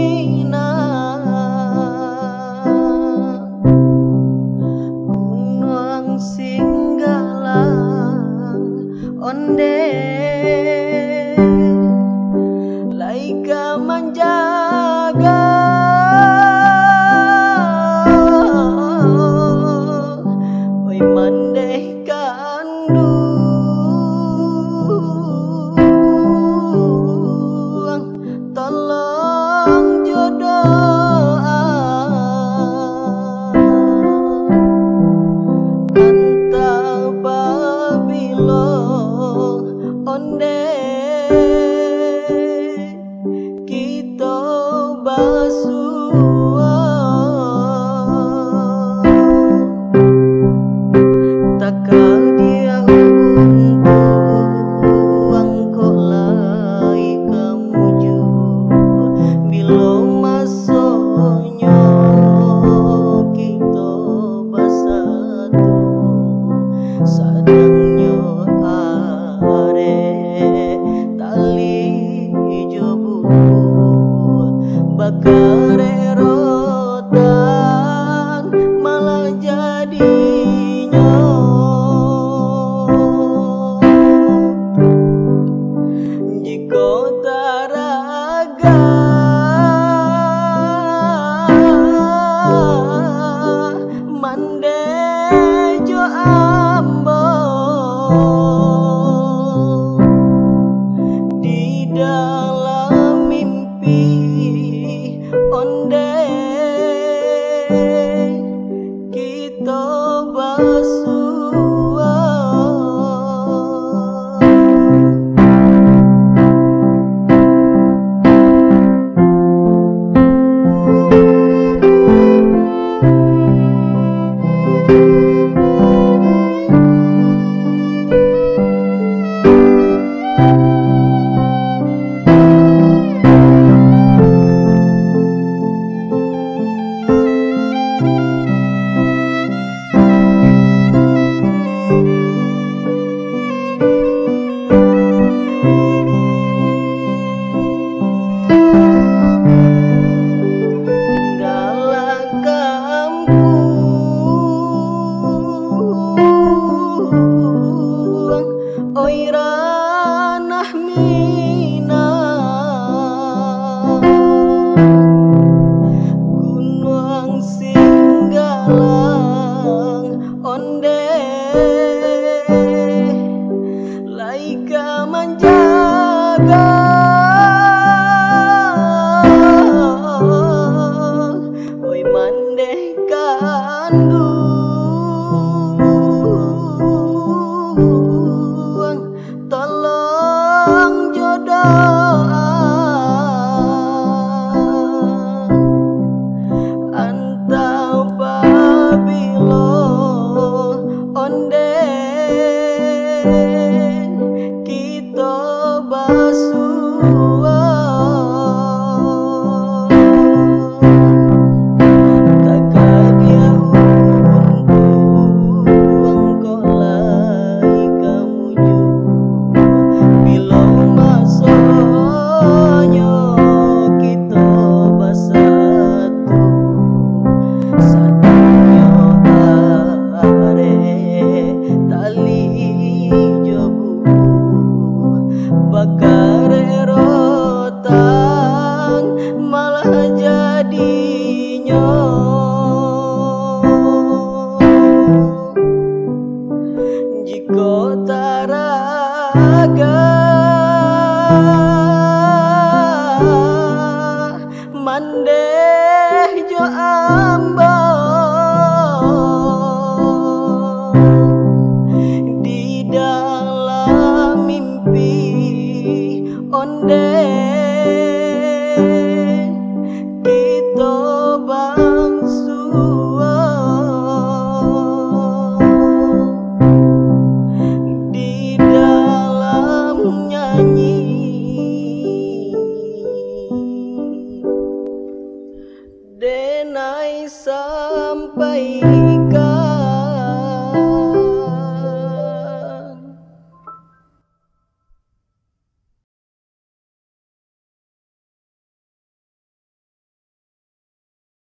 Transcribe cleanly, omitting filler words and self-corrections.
mina gunung singgalang onde laika menjaga oi mandeh kandung tolong jodoh anta babilo onde kita basua takkan dia untuk angkau lai kamu ju bila masuknya kita basatu sadangnya are tali jobu bakare rotan malah jadinya jika taraga mandejo ambo di dalam mimpi onde kita basua oi ranah mina gunung singgalang onde laika menjaga oi mandeh kandung tolong jodoh anta babilo onde kita basua takkan dia untuk angkau lai kamu ju bila masuknya kita basatu sadangnya are tali jobu bakare rotan malah jadinya jika taraga mandeh jo ambo di dalam mimpi onde